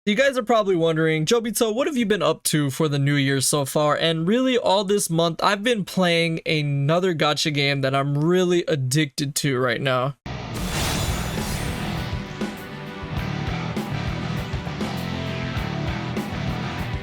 You guys are probably wondering, Jobito, what have you been up to for the new year so far? And really all this month, I've been playing another gacha game that I'm really addicted to right now.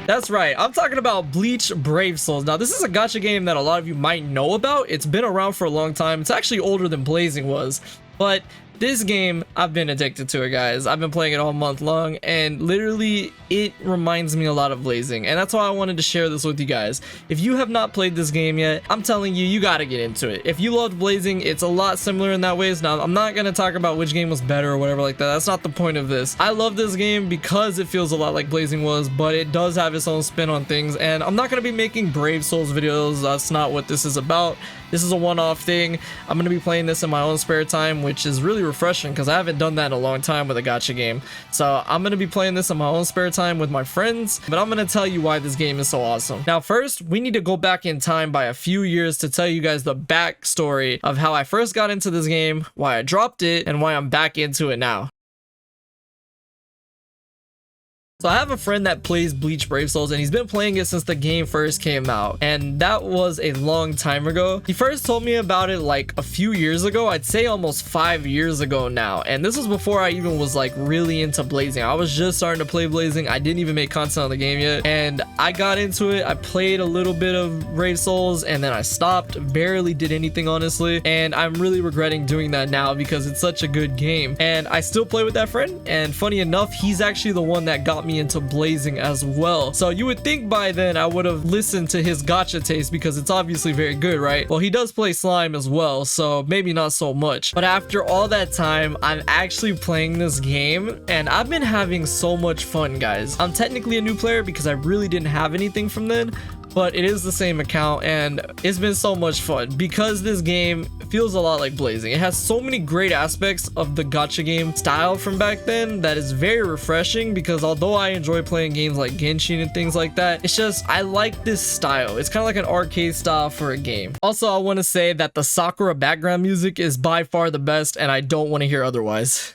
That's right, I'm talking about Bleach Brave Souls. Now, this is a gacha game that a lot of you might know about. It's been around for a long time. It's actually older than Blazing was, but this game, I've been addicted to it, guys. I've been playing it all month long, and literally, it reminds me a lot of Blazing, and that's why I wanted to share this with you guys. If you have not played this game yet, I'm telling you, you gotta get into it. If you loved Blazing, it's a lot similar in that ways. Now, I'm not gonna talk about which game was better or whatever like that. That's not the point of this. I love this game because it feels a lot like Blazing was, but it does have its own spin on things, and I'm not gonna be making Brave Souls videos. That's not what this is about. This is a one-off thing. I'm gonna be playing this in my own spare time, which is really refreshing because I haven't done that in a long time with a gacha game. So I'm gonna be playing this in my own spare time with my friends, but I'm gonna tell you why this game is so awesome. Now, first, we need to go back in time by a few years to tell you guys the backstory of how I first got into this game, why I dropped it, and why I'm back into it now. So I have a friend that plays Bleach Brave Souls, and he's been playing it since the game first came out, and that was a long time ago. He first told me about it like a few years ago. I'd say almost 5 years ago now, and this was before I even was like really into Blazing. I was just starting to play Blazing. I didn't even make content on the game yet, and I got into it. I played a little bit of Brave Souls, and then I stopped. Barely did anything, honestly, and I'm really regretting doing that now because it's such a good game. And I still play with that friend, and funny enough, he's actually the one that got me into Blazing as well. So you would think by then I would have listened to his gacha taste because it's obviously very good, right? Well, he does play slime as well, so maybe not so much. But after all that time, I'm actually playing this game, and I've been having so much fun, guys. I'm technically a new player because I really didn't have anything from then, but it is the same account, and it's been so much fun because this game feels a lot like Blazing. It has so many great aspects of the gacha game style from back then that is very refreshing, because although I enjoy playing games like Genshin and things like that, it's just I like this style. It's kind of like an arcade style for a game. Also, I want to say that the Sakura background music is by far the best, and I don't want to hear otherwise.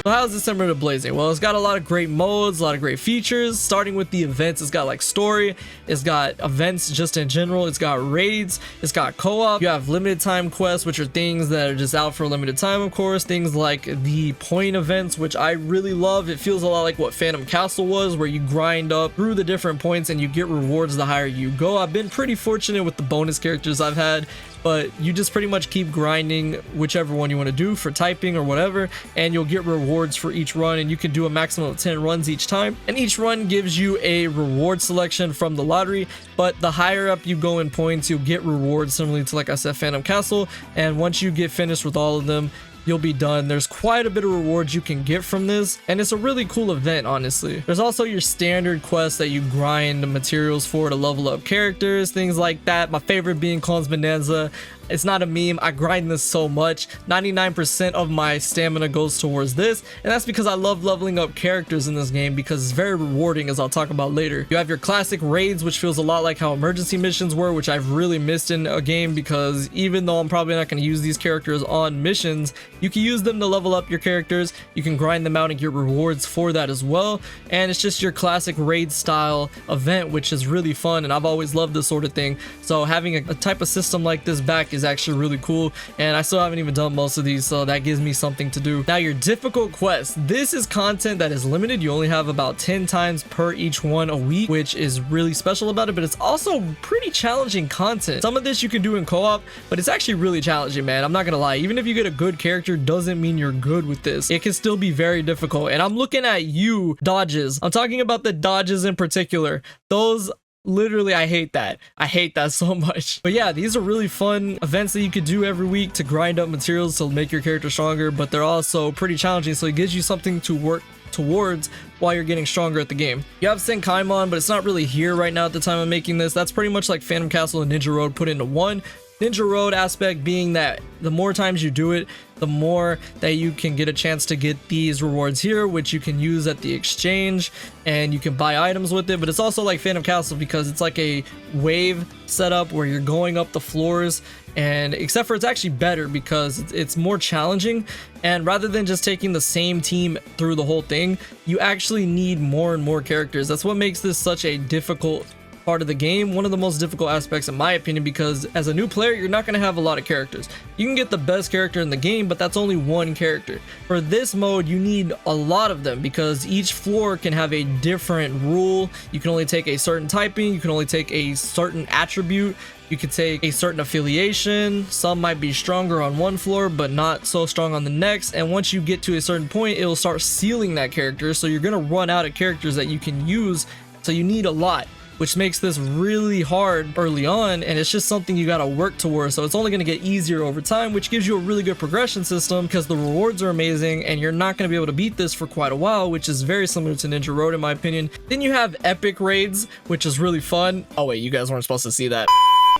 So how's this similar to Blazing? Well, it's got a lot of great modes, a lot of great features, starting with the events. It's got like story, it's got events just in general, it's got raids, it's got co-op, you have limited time quests, which are things that are just out for a limited time, of course, things like the point events, which I really love. It feels a lot like what Phantom Castle was, where you grind up through the different points and you get rewards the higher you go. I've been pretty fortunate with the bonus characters I've had, but you just pretty much keep grinding whichever one you want to do for typing or whatever, and you'll get rewards for each run, and you can do a maximum of 10 runs each time, and each run gives you a reward selection from the lottery. But the higher up you go in points, you'll get rewards similarly to, like I said, Phantom Castle, and once you get finished with all of them, you'll be done. There's quite a bit of rewards you can get from this, and it's a really cool event, honestly. There's also your standard quests that you grind materials for to level up characters, things like that. My favorite being Clone's Bonanza. It's not a meme. I grind this so much. 99% of my stamina goes towards this, and that's because I love leveling up characters in this game because it's very rewarding, as I'll talk about later. You have your classic raids, which feels a lot like how emergency missions were, which I've really missed in a game, because even though I'm probably not going to use these characters on missions, you can use them to level up your characters. You can grind them out and get rewards for that as well, and it's just your classic raid style event, which is really fun, and I've always loved this sort of thing. So having a type of system like this back is actually really cool, and I still haven't even done most of these, so that gives me something to do. Now, your difficult quests. This is content that is limited. You only have about 10 times per each one a week, which is really special about it, but it's also pretty challenging content. Some of this you can do in co-op, but it's actually really challenging, man. I'm not gonna lie. Even if you get a good character, doesn't mean you're good with this. It can still be very difficult, and I'm looking at you, dodges. I'm talking about the dodges in particular. Those, literally, I hate that. I hate that so much. But yeah, these are really fun events that you could do every week to grind up materials to make your character stronger, but they're also pretty challenging, so it gives you something to work towards while you're getting stronger at the game. You have Senkaimon, but it's not really here right now at the time of making this. That's pretty much like Phantom Castle and Ninja Road put into one. Ninja Road aspect being that the more times you do it, the more that you can get a chance to get these rewards here, which you can use at the exchange, and you can buy items with it. But it's also like Phantom Castle because it's like a wave setup where you're going up the floors, and except for it's actually better because it's more challenging, and rather than just taking the same team through the whole thing, you actually need more and more characters. That's what makes this such a difficult part of the game, one of the most difficult aspects in my opinion, because as a new player you're not going to have a lot of characters. You can get the best character in the game, but that's only one character. For this mode you need a lot of them because each floor can have a different rule. You can only take a certain typing, you can only take a certain attribute, you could take a certain affiliation. Some might be stronger on one floor but not so strong on the next, and once you get to a certain point it'll start sealing that character, so you're going to run out of characters that you can use, so you need a lot, which makes this really hard early on, and it's just something you got to work towards. So it's only going to get easier over time, which gives you a really good progression system because the rewards are amazing, and you're not going to be able to beat this for quite a while, which is very similar to Ninja Road in my opinion. Then you have epic raids, which is really fun. Oh wait, you guys weren't supposed to see that.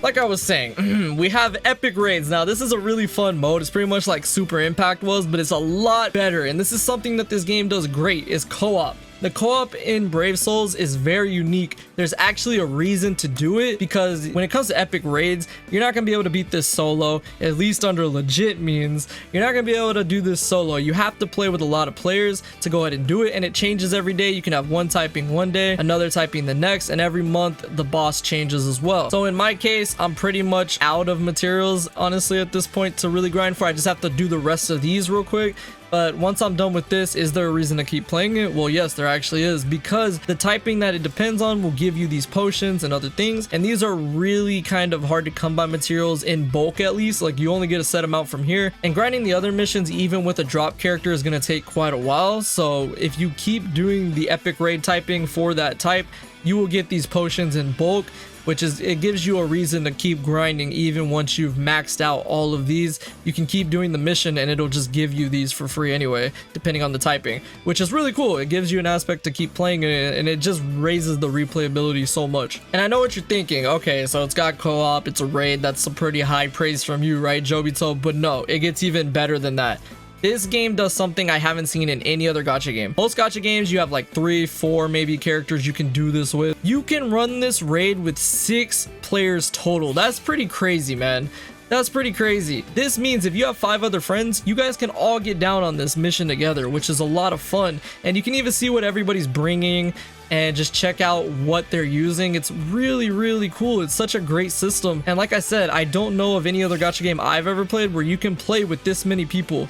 Like I was saying, we have epic raids. Now this is a really fun mode. It's pretty much like Super Impact was, but it's a lot better, and this is something that this game does great, is co-op. The co-op in Brave Souls is very unique. There's actually a reason to do it, because when it comes to epic raids, you're not going to be able to beat this solo, at least under legit means. You're not going to be able to do this solo. You have to play with a lot of players to go ahead and do it, and it changes every day. You can have one typing one day, another typing the next, and every month the boss changes as well. So in my case, I'm pretty much out of materials, honestly, at this point to really grind for. I just have to do the rest of these real quick. But once I'm done with this, is there a reason to keep playing it? Well, yes, there actually is, because the typing that it depends on will give you these potions and other things, and these are really kind of hard to come by materials in bulk, at least. Like, you only get a set amount from here, and grinding the other missions even with a drop character is going to take quite a while. So if you keep doing the epic raid typing for that type, you will get these potions in bulk, which is, it gives you a reason to keep grinding. Even once you've maxed out all of these, you can keep doing the mission and it'll just give you these for free anyway, depending on the typing, which is really cool. It gives you an aspect to keep playing it, and it just raises the replayability so much. And I know what you're thinking, okay, so it's got co-op, it's a raid, that's some pretty high praise from you, right, Jobito? But no, it gets even better than that. This game does something I haven't seen in any other gacha game. Most gacha games, you have like 3, 4 maybe characters you can do this with. You can run this raid with 6 players total. That's pretty crazy, man. That's pretty crazy. This means if you have 5 other friends, you guys can all get down on this mission together, which is a lot of fun. And you can even see what everybody's bringing and just check out what they're using. It's really, really cool. It's such a great system. And like I said, I don't know of any other gacha game I've ever played where you can play with this many people.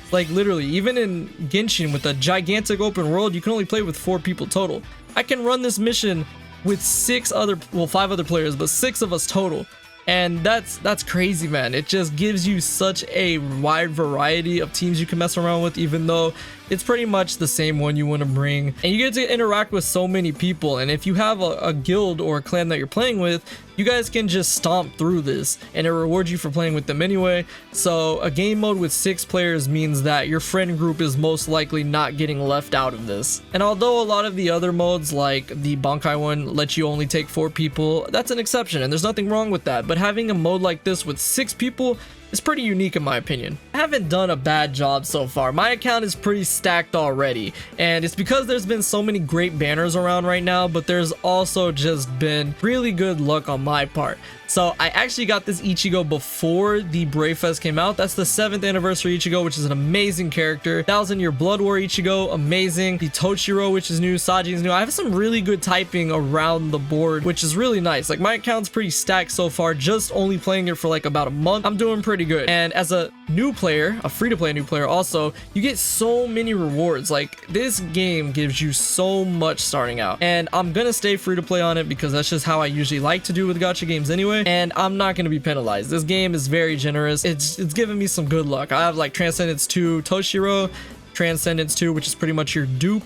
Like literally, even in Genshin with a gigantic open world, you can only play with 4 people total. I can run this mission with 5 other players, but 6 of us total. And that's crazy, man. It just gives you such a wide variety of teams you can mess around with, even though it's pretty much the same one you want to bring. And you get to interact with so many people. And if you have a guild or a clan that you're playing with, you guys can just stomp through this and it rewards you for playing with them anyway. So a game mode with 6 players means that your friend group is most likely not getting left out of this. And although a lot of the other modes, like the Bankai one, let you only take 4 people, that's an exception and there's nothing wrong with that. But having a mode like this with 6 people is pretty unique in my opinion. I haven't done a bad job so far. My account is pretty stacked already, and it's because there's been so many great banners around right now, but there's also just been really good luck on my part. So I actually got this Ichigo before the Brave Fest came out. That's the 7th anniversary Ichigo, which is an amazing character. 1000-year Blood War Ichigo, amazing. The Toshiro, which is new. Saji is new. I have some really good typing around the board, which is really nice. Like, my account's pretty stacked so far, just only playing it for like about a month. I'm doing pretty good. And as a new player, a free-to-play new player also, you get so many rewards. Like, this game gives you so much starting out. And I'm gonna stay free-to-play on it because that's just how I usually like to do with gacha games anyway. And I'm not going to be penalized. This game is very generous. It's giving me some good luck. I have like Transcendence 2 Toshiro, Transcendence 2, which is pretty much your dupe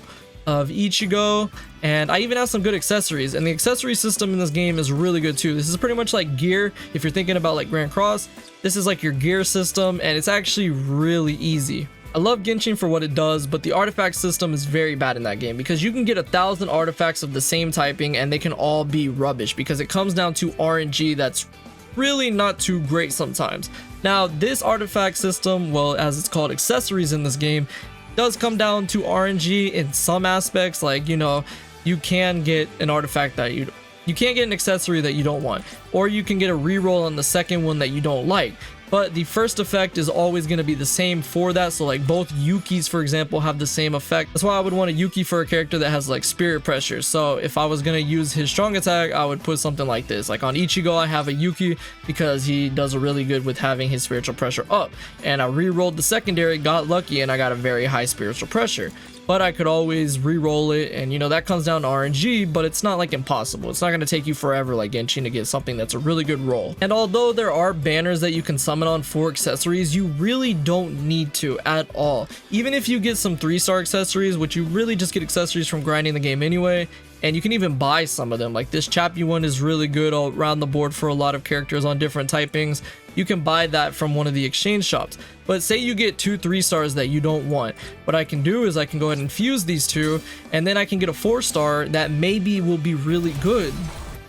of Ichigo, and I even have some good accessories, and the accessory system in this game is really good too. This is pretty much like gear. If you're thinking about like Grand Cross, this is like your gear system, and it's actually really easy. I love Genshin for what it does, but the artifact system is very bad in that game because you can get 1,000 artifacts of the same typing and they can all be rubbish because it comes down to RNG that's really not too great sometimes. Now, this artifact system, well, as it's called, accessories in this game, does come down to RNG in some aspects. Like, you know, you can get an artifact that you can't get an accessory that you don't want, or you can get a reroll on the second one that you don't like. But the first effect is always going to be the same for that. So like both Yukis, for example, have the same effect. That's why I would want a Yuki for a character that has like spirit pressure. So if I was going to use his strong attack, I would put something like this. Like on Ichigo, I have a Yuki because he does a really good with having his spiritual pressure up. And I re-rolled the secondary, got lucky, and I got a very high spiritual pressure. But I could always re-roll it, and you know, that comes down to RNG, but it's not like impossible. It's not going to take you forever like Genshin to get something that's a really good roll. And although there are banners that you can summon on for accessories, you really don't need to at all. Even if you get some 3-star accessories, which you really just get accessories from grinding the game anyway, and you can even buy some of them. Like this Chappie one is really good all around the board for a lot of characters on different typings. You can buy that from one of the exchange shops. But say you get 2 3-stars that you don't want. What I can do is I can go ahead and fuse these 2, and then I can get a 4-star that maybe will be really good.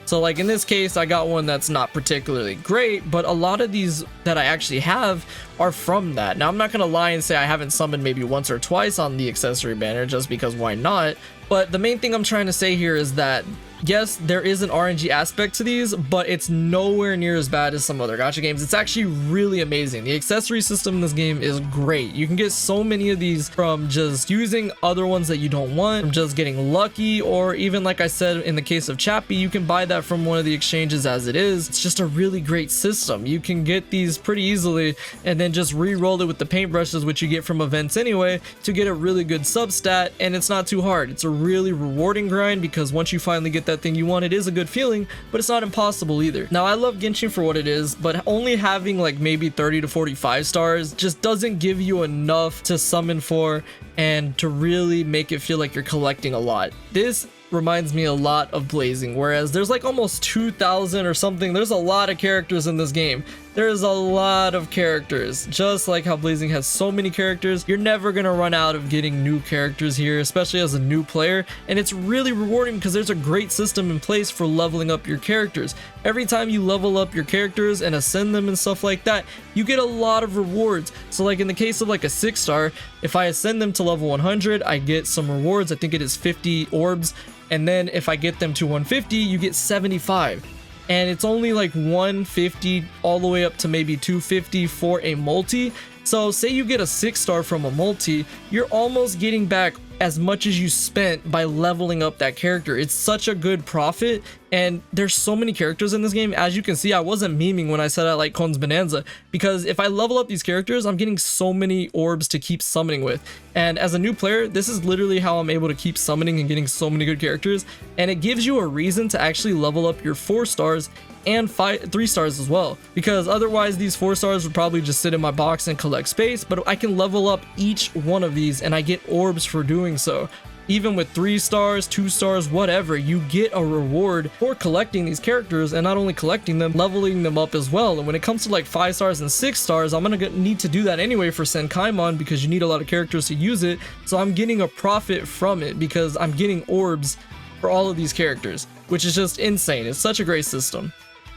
So like in this case, I got one that's not particularly great, but a lot of these that I actually have are from that. Now I'm not gonna lie and say I haven't summoned maybe once or twice on the accessory banner, just because why not? But the main thing I'm trying to say here is that yes, there is an RNG aspect to these, but it's nowhere near as bad as some other gacha games. It's actually really amazing. The accessory system in this game is great. You can get so many of these from just using other ones that you don't want, from just getting lucky, or even like I said in the case of Chappie, you can buy that from one of the exchanges as it is. It's just a really great system. You can get these pretty easily and then just re-roll it with the paintbrushes, which you get from events anyway, to get a really good substat, and it's not too hard. It's a really rewarding grind because once you finally get that thing you want, it is a good feeling, but it's not impossible either. Now I love Genshin for what it is, but only having like maybe 30 to 45 stars just doesn't give you enough to summon for and to really make it feel like you're collecting a lot. This reminds me a lot of Blazing, whereas there's like almost 2,000 or something. There's a lot of characters in this game. There's a lot of characters. Just like how Blazing has so many characters, you're never gonna run out of getting new characters here, especially as a new player, and it's really rewarding because there's a great system in place for leveling up your characters. Every time you level up your characters and ascend them and stuff like that, you get a lot of rewards. So like in the case of like a 6-star, if I ascend them to level 100, I get some rewards. I think it is 50 orbs, and then if I get them to 150, you get 75. And it's only like 150 all the way up to maybe 250 for a multi. So say you get a 6-star from a multi, you're almost getting back as much as you spent by leveling up that character. It's such a good profit, and there's so many characters in this game. As you can see, I wasn't memeing when I said I like Kon's Bonanza, because if I level up these characters, I'm getting so many orbs to keep summoning with. And as a new player, this is literally how I'm able to keep summoning and getting so many good characters, and it gives you a reason to actually level up your 4-stars and 3-stars as well, because otherwise these 4-stars would probably just sit in my box and collect space. But I can level up each one of these and I get orbs for doing so. Even with 3-stars, 2-stars, whatever, you get a reward for collecting these characters, and not only collecting them, leveling them up as well. And when it comes to like 5-stars and 6-stars, I'm gonna need to do that anyway for Senkaimon, because you need a lot of characters to use it. So I'm getting a profit from it because I'm getting orbs for all of these characters, which is just insane. It's such a great system.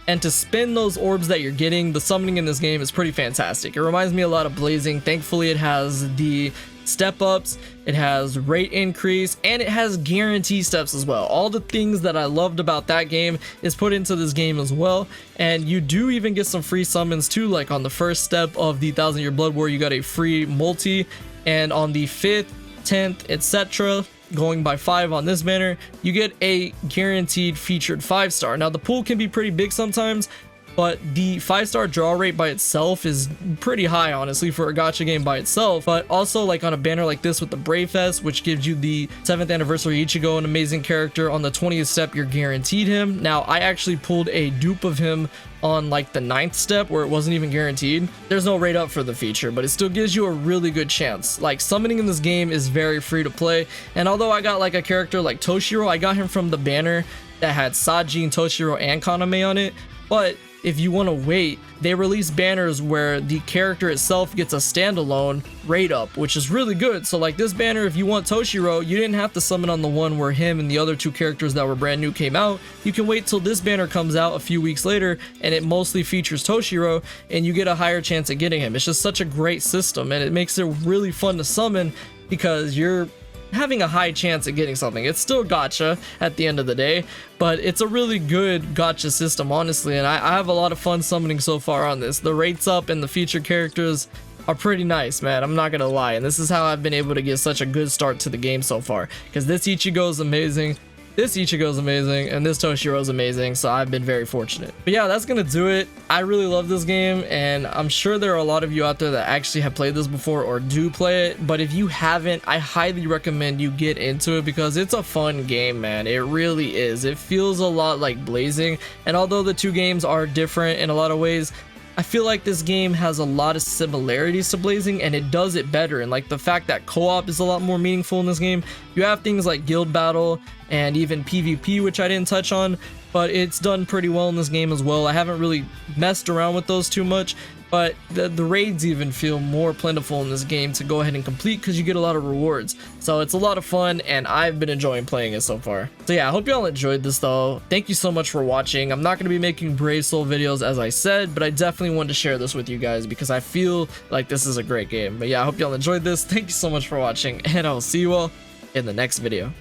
And to spend those orbs that you're getting, the summoning in this game is pretty fantastic. It reminds me a lot of Blazing. Thankfully, it has the step ups, it has rate increase, and it has guarantee steps as well. All the things that I loved about that game is put into this game as well. And you do even get some free summons too, like on the first step of the 1,000-year blood war, you got a free multi, and on the 5th, 10th, etc., going by 5 on this banner, you get a guaranteed featured 5-star. Now the pool can be pretty big sometimes, but the 5-star draw rate by itself is pretty high, honestly, for a gacha game by itself. But also, like on a banner like this with the Brave Fest, which gives you the 7th anniversary Ichigo, an amazing character, on the 20th step you're guaranteed him. Now I actually pulled a dupe of him on like the 9th step, where it wasn't even guaranteed. There's no rate up for the feature, but it still gives you a really good chance. Like, summoning in this game is very free to play, and although I got like a character like Toshiro, I got him from the banner that had Saji and Toshiro and Kaname on it, but if you want to wait, they release banners where the character itself gets a standalone raid up, which is really good. So like this banner, if you want Toshiro, you didn't have to summon on the one where him and the other two characters that were brand new came out. You can wait till this banner comes out a few weeks later and it mostly features Toshiro and you get a higher chance at getting him. It's just such a great system and it makes it really fun to summon because you're having a high chance at getting something. It's still gacha at the end of the day, but it's a really good gacha system, honestly, and I have a lot of fun summoning so far on this. The rates up and the featured characters are pretty nice, man. I'm not gonna lie, and this is how I've been able to get such a good start to the game so far, because this Ichigo is amazing, this Ichigo is amazing, and this Toshiro is amazing, so I've been very fortunate. But yeah, that's gonna do it. I really love this game, and I'm sure there are a lot of you out there that actually have played this before or do play it, but if you haven't, I highly recommend you get into it because it's a fun game, man. It really is. It feels a lot like Blazing, and although the two games are different in a lot of ways, I feel like this game has a lot of similarities to Blazing and it does it better. And like the fact that co-op is a lot more meaningful in this game. You have things like guild battle and even PvP, which I didn't touch on, but it's done pretty well in this game as well. I haven't really messed around with those too much, but the raids even feel more plentiful in this game to go ahead and complete because you get a lot of rewards. So it's a lot of fun and I've been enjoying playing it so far. So yeah, I hope y'all enjoyed this though. Thank you so much for watching. I'm not going to be making Brave Soul videos as I said, but I definitely wanted to share this with you guys because I feel like this is a great game. But yeah, I hope y'all enjoyed this. Thank you so much for watching and I'll see you all in the next video.